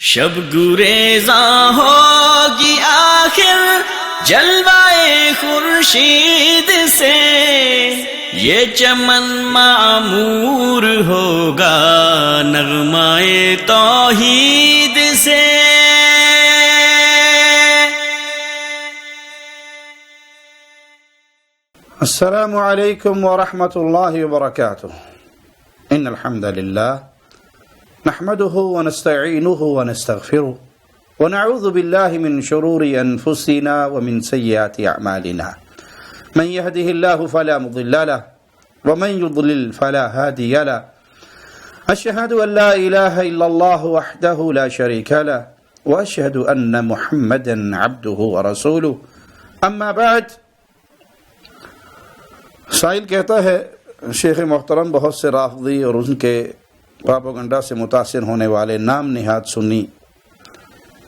شب گریزاں ہوگی آخر جلوائے خورشید سے، یہ چمن معمور ہوگا نغمائے توحید سے۔ السلام علیکم ورحمۃ اللہ وبرکاتہ۔ ان الحمد للہ نحمده ونستعینه ونستغفره ونعوذ باللہ من شرور انفسنا ومن سیئات اعمالنا، من يهده الله فلا مضل له ومن يضلل فلا هادي له، اشهد ان لا الہ الا اللہ وحدہ لا شریک له واشهد ان محمدا عبدہ ورسولہ، اما بعد۔ سائل کہتا ہے شیخ محترم بہت سے رافضی اور ان کے پراپیگنڈا سے متاثر ہونے والے نام نہاد سنی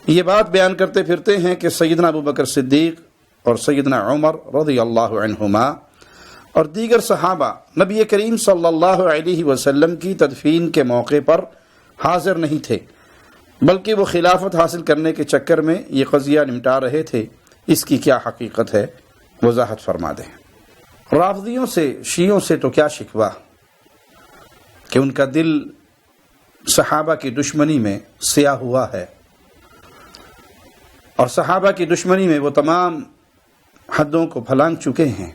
یہ بات بیان کرتے پھرتے ہیں کہ سیدنا ابو بکر صدیق اور سیدنا عمر رضی اللہ عنہما اور دیگر صحابہ نبی کریم صلی اللہ علیہ وسلم کی تدفین کے موقع پر حاضر نہیں تھے، بلکہ وہ خلافت حاصل کرنے کے چکر میں یہ قضیہ نمٹا رہے تھے۔ اس کی کیا حقیقت ہے، وضاحت فرما دیں۔ رافضیوں سے، شیعوں سے تو کیا شکوہ کہ ان کا دل صحابہ کی دشمنی میں سیاہ ہوا ہے، اور صحابہ کی دشمنی میں وہ تمام حدوں کو پھلانگ چکے ہیں۔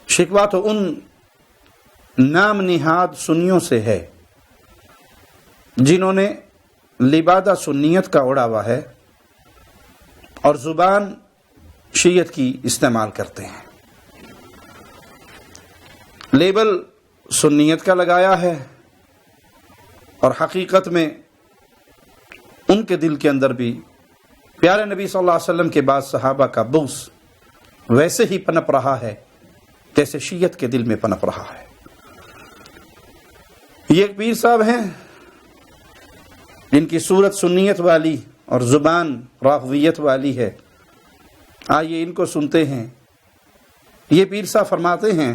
شکوہ تو ان نام نہاد سنیوں سے ہے جنہوں نے لبادہ سنیت کا اڑا ہوا ہے اور زبان شیعت کی استعمال کرتے ہیں، لیبل سنیت کا لگایا ہے، اور حقیقت میں ان کے دل کے اندر بھی پیارے نبی صلی اللہ علیہ وسلم کے بعد صحابہ کا بغض ویسے ہی پنپ رہا ہے جیسے شیعت کے دل میں پنپ رہا ہے۔ یہ ایک پیر صاحب ہیں جن کی صورت سنیت والی اور زبان رافضیت والی ہے، آئیے ان کو سنتے ہیں۔ یہ پیر صاحب فرماتے ہیں،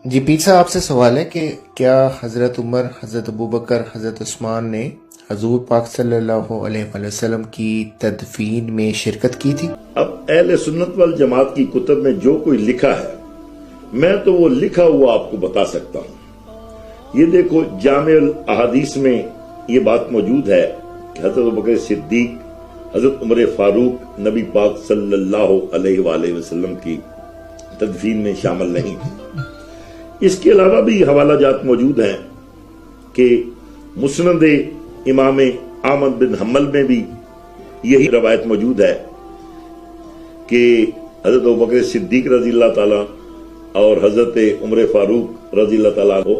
جی پیر صاحب آپ سے سوال ہے کہ کیا حضرت عمر، حضرت ابوبکر، حضرت عثمان نے حضور پاک صلی اللہ علیہ وآلہ وسلم کی تدفین میں شرکت کی تھی؟ اب اہل سنت والجماعت کی کتب میں جو کوئی لکھا ہے میں تو وہ لکھا ہوا آپ کو بتا سکتا ہوں۔ یہ دیکھو جامع الاحادیث میں یہ بات موجود ہے کہ حضرت ابوبکر صدیق، حضرت عمر فاروق نبی پاک صلی اللہ علیہ وآلہ وسلم کی تدفین میں شامل نہیں تھے۔ اس کے علاوہ بھی حوالہ جات موجود ہیں کہ مسند امام احمد بن حنبل میں بھی یہی روایت موجود ہے کہ حضرت ابوبکر صدیق رضی اللہ تعالی اور حضرت عمر فاروق رضی اللہ تعالیٰ کو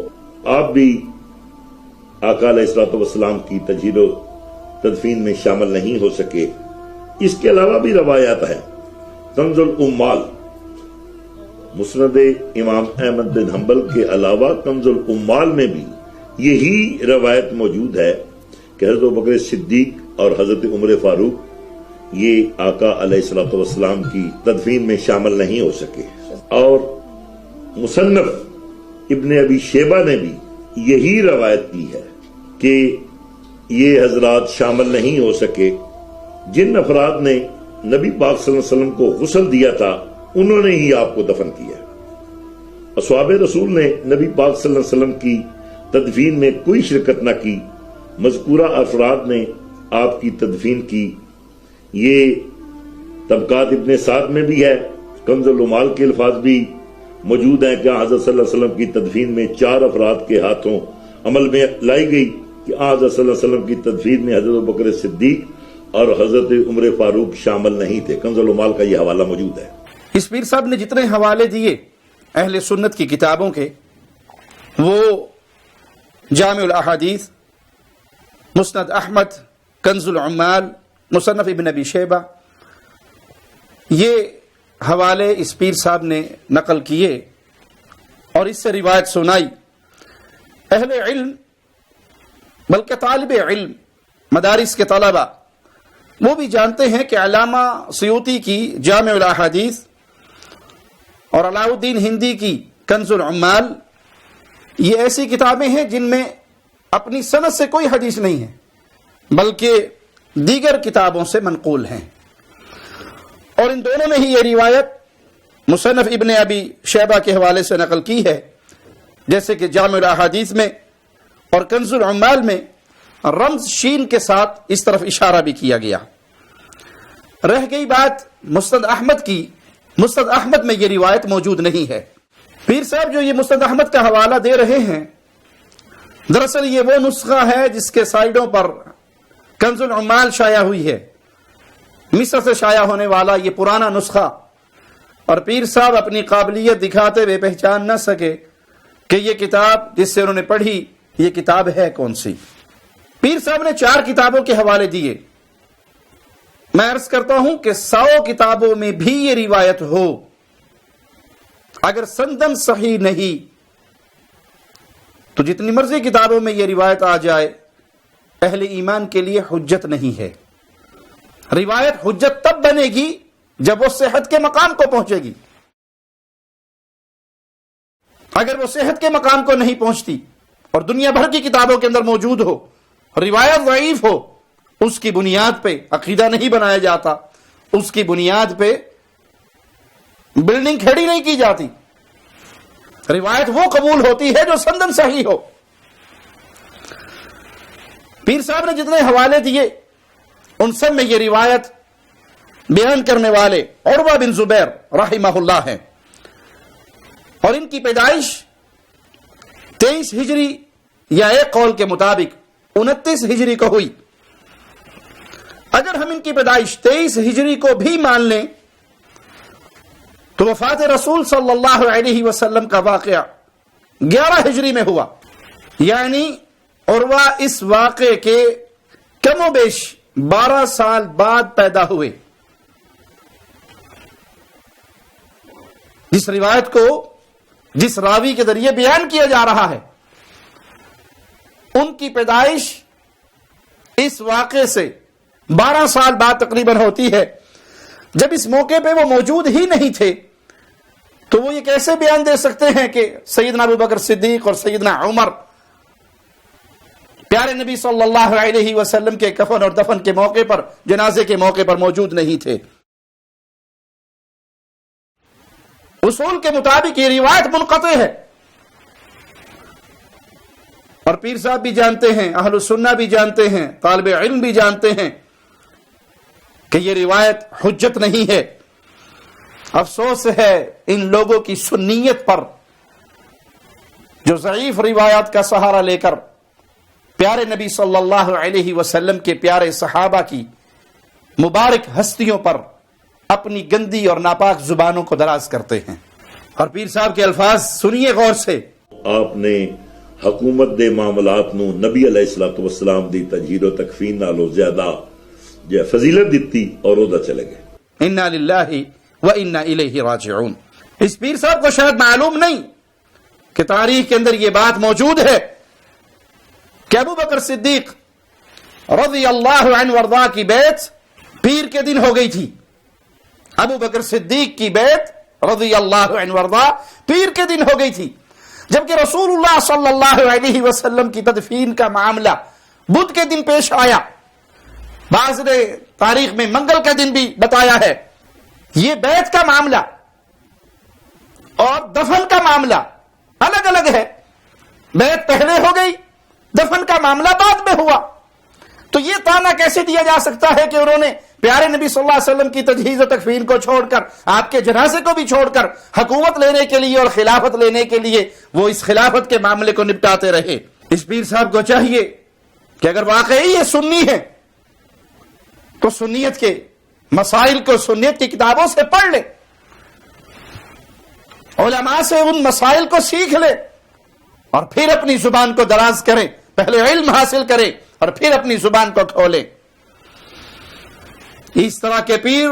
آپ بھی آقا علیہ الصلوۃ والسلام کی تجہیز و تدفین میں شامل نہیں ہو سکے۔ اس کے علاوہ بھی روایات ہیں۔ کنز الامال مسند امام احمد بن حنبل کے علاوہ کنز الامال میں بھی یہی روایت موجود ہے کہ حضرت ابوبکر صدیق اور حضرت عمر فاروق یہ آقا علیہ الصلوۃ والسلام کی تدفین میں شامل نہیں ہو سکے۔ اور مصنف ابن ابی شیبہ نے بھی یہی روایت کی ہے کہ یہ حضرات شامل نہیں ہو سکے۔ جن افراد نے نبی پاک صلی اللہ علیہ وسلم کو غسل دیا تھا انہوں نے ہی آپ کو دفن کیا۔ اصحاب رسول نے نبی پاک صلی اللہ علیہ وسلم کی تدفین میں کوئی شرکت نہ کی، مذکورہ افراد نے آپ کی تدفین کی۔ یہ طبقات ابن سعد میں بھی ہے۔ کنز الامال کے الفاظ بھی موجود ہیں کہ حضرت صلی اللہ علیہ وسلم کی تدفین میں 4 افراد کے ہاتھوں عمل میں لائی گئی کہ حضرت صلی اللہ علیہ وسلم کی تدفین میں حضرت ابوبکر صدیق اور حضرت عمر فاروق شامل نہیں تھے۔ کنز الامال کا یہ حوالہ موجود ہے۔ اس پیر صاحب نے جتنے حوالے دیے اہل سنت کی کتابوں کے، وہ جامع الاحادیث، مسند احمد، کنز العمال، مصنف ابن ابی شیبہ، یہ حوالے اس پیر صاحب نے نقل کیے اور اس سے روایت سنائی۔ اہل علم بلکہ طالب علم، مدارس کے طلبہ، وہ بھی جانتے ہیں کہ علامہ سیوطی کی جامع الاحادیث اور علاء الدین ہندی کی کنز العمال یہ ایسی کتابیں ہیں جن میں اپنی سند سے کوئی حدیث نہیں ہے، بلکہ دیگر کتابوں سے منقول ہیں، اور ان دونوں میں ہی یہ روایت مصنف ابن ابی شیبہ کے حوالے سے نقل کی ہے، جیسے کہ جامع الاحادیث میں اور کنز العمال میں رمز شین کے ساتھ اس طرف اشارہ بھی کیا گیا۔ رہ گئی بات مسند احمد کی، مسند احمد میں یہ روایت موجود نہیں ہے۔ پیر صاحب جو یہ مسند احمد کا حوالہ دے رہے ہیں، دراصل یہ وہ نسخہ ہے جس کے سائیڈوں پر کنز العمال شائع ہوئی ہے، مصر سے شائع ہونے والا یہ پرانا نسخہ، اور پیر صاحب اپنی قابلیت دکھاتے ہوئے پہچان نہ سکے کہ یہ کتاب جس سے انہوں نے پڑھی یہ کتاب ہے کون سی۔ پیر صاحب نے 4 کتابوں کے حوالے دیے۔ میں عرض کرتا ہوں کہ 100 کتابوں میں بھی یہ روایت ہو، اگر سندن صحیح نہیں تو جتنی مرضی کتابوں میں یہ روایت آ جائے، اہل ایمان کے لیے حجت نہیں ہے۔ روایت حجت تب بنے گی جب وہ صحت کے مقام کو پہنچے گی۔ اگر وہ صحت کے مقام کو نہیں پہنچتی اور دنیا بھر کی کتابوں کے اندر موجود ہو، روایت ضعیف ہو، اس کی بنیاد پہ عقیدہ نہیں بنایا جاتا، اس کی بنیاد پہ بلڈنگ کھڑی نہیں کی جاتی۔ روایت وہ قبول ہوتی ہے جو سندن صحیح ہو۔ پیر صاحب نے جتنے حوالے دیے ان سب میں یہ روایت بیان کرنے والے عروہ بن زبیر رحمہ اللہ ہیں، اور ان کی پیدائش 23 ہجری یا ایک قول کے مطابق 29 ہجری کو ہوئی۔ اگر ہم ان کی پیدائش 23 ہجری کو بھی مان لیں تو وفات رسول صلی اللہ علیہ وسلم کا واقعہ 11 ہجری میں ہوا، یعنی عروہ اس واقعے کے کم و بیش 12 سال بعد پیدا ہوئے۔ جس روایت کو جس راوی کے ذریعے بیان کیا جا رہا ہے، ان کی پیدائش اس واقعے سے 12 سال بعد تقریباً ہوتی ہے۔ جب اس موقع پہ وہ موجود ہی نہیں تھے تو وہ یہ کیسے بیان دے سکتے ہیں کہ سیدنا ابو بکر صدیق اور سیدنا عمر پیارے نبی صلی اللہ علیہ وسلم کے کفن اور دفن کے موقع پر، جنازے کے موقع پر موجود نہیں تھے؟ اصول کے مطابق یہ روایت منقطع ہے، اور پیر صاحب بھی جانتے ہیں، اہل السنہ بھی جانتے ہیں، طالب علم بھی جانتے ہیں کہ یہ روایت حجت نہیں ہے۔ افسوس ہے ان لوگوں کی سنیت پر جو ضعیف روایات کا سہارا لے کر پیارے نبی صلی اللہ علیہ وسلم کے پیارے صحابہ کی مبارک ہستیوں پر اپنی گندی اور ناپاک زبانوں کو دراز کرتے ہیں۔ اور پیر صاحب کے الفاظ سنیے غور سے۔ آپ نے حکومت دے معاملات نو نبی علیہ الصلوۃ والسلام دی تجہیر و تکفین نالوں زیادہ جو فضیلت دیتی اور ادا چلے گئے۔ انا للہ و انا الیہ راجعون۔ اس پیر صاحب کو شاید معلوم نہیں کہ تاریخ کے اندر یہ بات موجود ہے کہ ابو بکر صدیق رضی اللہ عنہ وارضاہ کی بیعت پیر کے دن ہو گئی تھی۔ ابو بکر صدیق کی بیعت رضی اللہ عنہ وارضاہ پیر کے دن ہو گئی تھی، جبکہ رسول اللہ صلی اللہ علیہ وسلم کی تدفین کا معاملہ بدھ کے دن پیش آیا، بعض نے تاریخ میں منگل کا دن بھی بتایا ہے۔ یہ بیعت کا معاملہ اور دفن کا معاملہ الگ الگ ہے۔ بیعت پہلے ہو گئی، دفن کا معاملہ بعد میں ہوا، تو یہ تانا کیسے دیا جا سکتا ہے کہ انہوں نے پیارے نبی صلی اللہ علیہ وسلم کی تجہیز و تکفین کو چھوڑ کر، آپ کے جنازے کو بھی چھوڑ کر حکومت لینے کے لیے اور خلافت لینے کے لیے وہ اس خلافت کے معاملے کو نپٹاتے رہے۔ اس پیر صاحب کو چاہیے کہ اگر واقعی یہ سنی ہے تو سنیت کے مسائل کو سنیت کی کتابوں سے پڑھ لے، علماء سے ان مسائل کو سیکھ لے، اور پھر اپنی زبان کو دراز کرے، پہلے علم حاصل کرے اور پھر اپنی زبان کو کھولے۔ اس طرح کے پیر،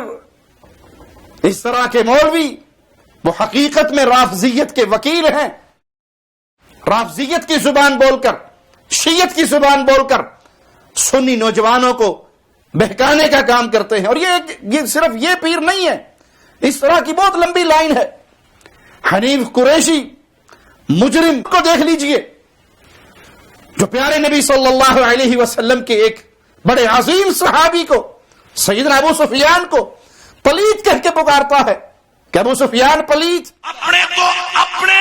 اس طرح کے مولوی وہ حقیقت میں رافضیت کے وکیل ہیں۔ رافضیت کی زبان بول کر، شیعت کی زبان بول کر سنی نوجوانوں کو بہکانے کا کام کرتے ہیں۔ اور یہ صرف یہ پیر نہیں ہے، اس طرح کی بہت لمبی لائن ہے۔ حنیف قریشی مجرم کو دیکھ لیجئے، جو پیارے نبی صلی اللہ علیہ وسلم کے ایک بڑے عظیم صحابی کو، سیدنا ابو سفیان کو پلیت کہہ کے پکارتا ہے کہ ابو سفیان پلیت، اپنے کو اپنے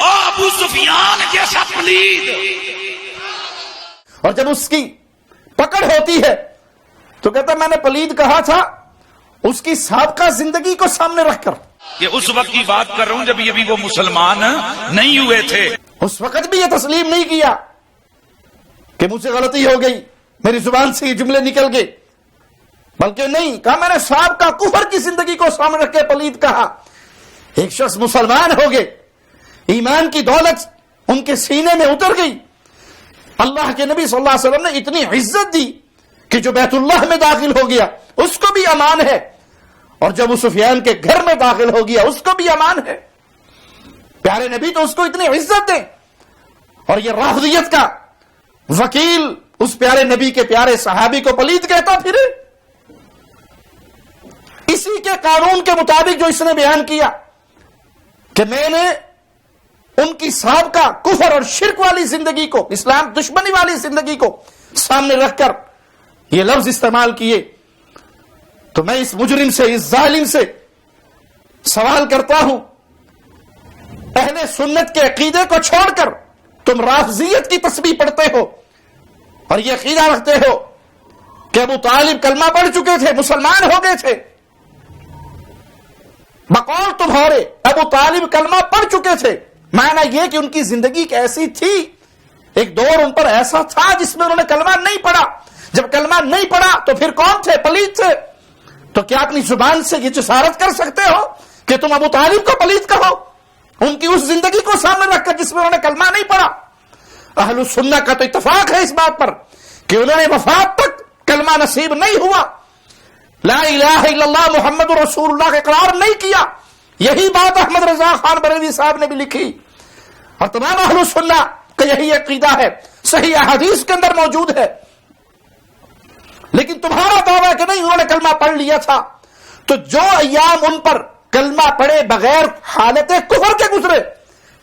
ابو سفیان جیسا پلید. اور جب اس کی پکڑ ہوتی ہے تو کہتا میں نے پلید کہا تھا اس کی سابقہ زندگی کو سامنے رکھ کر. کہ اس وقت کی بات کر رہا ہوں جب یہ بھی وہ مسلمان نہیں ہوئے تھے. اس وقت بھی یہ تسلیم نہیں کیا کہ مجھ سے غلطی ہو گئی، میری زبان سے یہ جملے نکل گئے، بلکہ نہیں کہا میں نے سابقہ کفر کی زندگی کو سامنے رکھ کے پلید کہا. ایک شخص مسلمان ہو گئے، ایمان کی دولت ان کے سینے میں اتر گئی، اللہ کے نبی صلی اللہ علیہ وسلم نے اتنی عزت دی کہ جو بیت اللہ میں داخل ہو گیا اس کو بھی امان ہے، اور جب ابو سفیان کے گھر میں داخل ہو گیا اس کو بھی امان ہے. پیارے نبی تو اس کو اتنی عزت دیں، اور یہ رافضیت کا وکیل اس پیارے نبی کے پیارے صحابی کو پلید کہتا پھرے. اسی کے قانون کے مطابق جو اس نے بیان کیا کہ میں نے ان کی سابقہ کفر اور شرک والی زندگی کو، اسلام دشمنی والی زندگی کو سامنے رکھ کر یہ لفظ استعمال کیے، تو میں اس مجرم سے، اس ظالم سے سوال کرتا ہوں، اہل سنت کے عقیدے کو چھوڑ کر تم رافضیت کی تسبیح پڑھتے ہو اور یہ عقیدہ رکھتے ہو کہ ابو طالب کلمہ پڑھ چکے تھے، مسلمان ہو گئے تھے. بقول تمہارے ابو طالب کلمہ پڑھ چکے تھے، معنی یہ کہ ان کی زندگی ایسی تھی، ایک دور ان پر ایسا تھا جس میں انہوں نے کلمہ نہیں پڑھا. جب کلمہ نہیں پڑھا تو پھر کون تھے؟ پلید تھے. تو کیا اپنی زبان سے یہ جسارت کر سکتے ہو کہ تم ابو طالب کو پلید کہو، ان کی اس زندگی کو سامنے رکھ کر جس میں انہوں نے کلمہ نہیں پڑھا؟ اہل السنہ کا تو اتفاق ہے اس بات پر کہ انہوں نے وفات تک کلمہ نصیب نہیں ہوا، لا الہ الا اللہ محمد رسول اللہ کا اقرار نہیں کیا. یہی بات احمد رضا خان بریلوی صاحب نے بھی لکھی، اور تمام اہل السنہ کا یہی عقیدہ ہے، صحیح احادیث کے اندر موجود ہے. لیکن تمہارا دعویٰ کہ نہیں انہوں نے کلمہ پڑھ لیا تھا، تو جو ایام ان پر کلمہ پڑھے بغیر حالت کفر کے گزرے،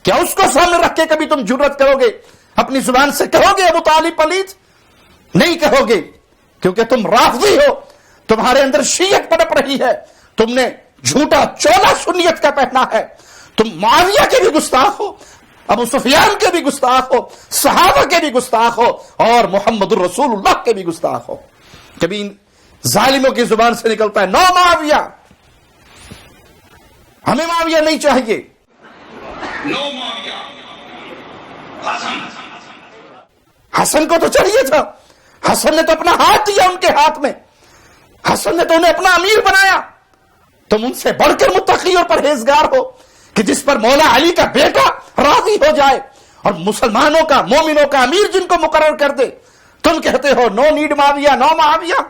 کیا اس کو سامنے رکھ کے کبھی تم جرت کرو گے، اپنی زبان سے کہو گے ابو طالب پلید؟ نہیں کہو گے، کیونکہ تم رافضی ہو، تمہارے اندر شیعت پنپ رہی ہے، تم نے جھوٹا چولا سنیت کا پہنا ہے، تم معاویہ کے بھی گستاخ ہو، ابو سفیان کے بھی گستاخ ہو، صحابہ کے بھی گستاخ ہو، اور محمد الرسول اللہ کے بھی گستاخ ہو. کبھی ان ظالموں کی زبان سے نکلتا ہے نو معاویہ، ہمیں معاویہ نہیں چاہیے. نو معاویہ، حسن کو تو چاہیے تھا، حسن نے تو اپنا ہاتھ دیا ان کے ہاتھ میں، حسن نے تو انہیں اپنا امیر بنایا. تم ان سے بڑھ کر متقی اور پرہیزگار ہو کہ جس پر مولا علی کا بیٹا راضی ہو جائے اور مسلمانوں کا، مومنوں کا امیر جن کو مقرر کر دے، تم کہتے ہو نو نیڈ معاویہ، نو معاویہ.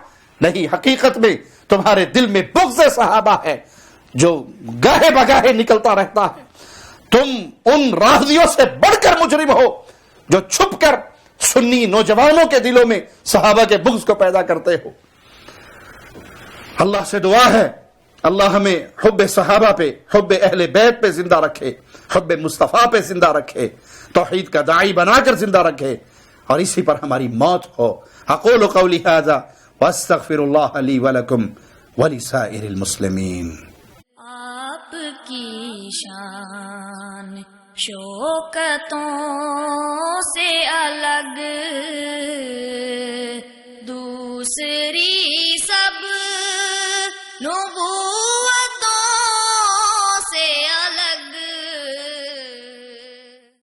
نہیں، حقیقت میں تمہارے دل میں بغض صحابہ ہے جو گاہے بگاہے نکلتا رہتا ہے. تم ان رافضیوں سے بڑھ کر مجرم ہو جو چھپ کر سنی نوجوانوں کے دلوں میں صحابہ کے بغض کو پیدا کرتے ہو. اللہ سے دعا ہے اللہ ہمیں حب صحابہ پہ، حب اہل بیت پہ زندہ رکھے، حب مصطفیٰ پہ زندہ رکھے، توحید کا داعی بنا کر زندہ رکھے، اور اسی پر ہماری موت ہو. اقول قولی ھذا واستغفر اللہ لی ولکم ولسائر المسلمین. آپ کی شان شوکتوں سے الگ دوسری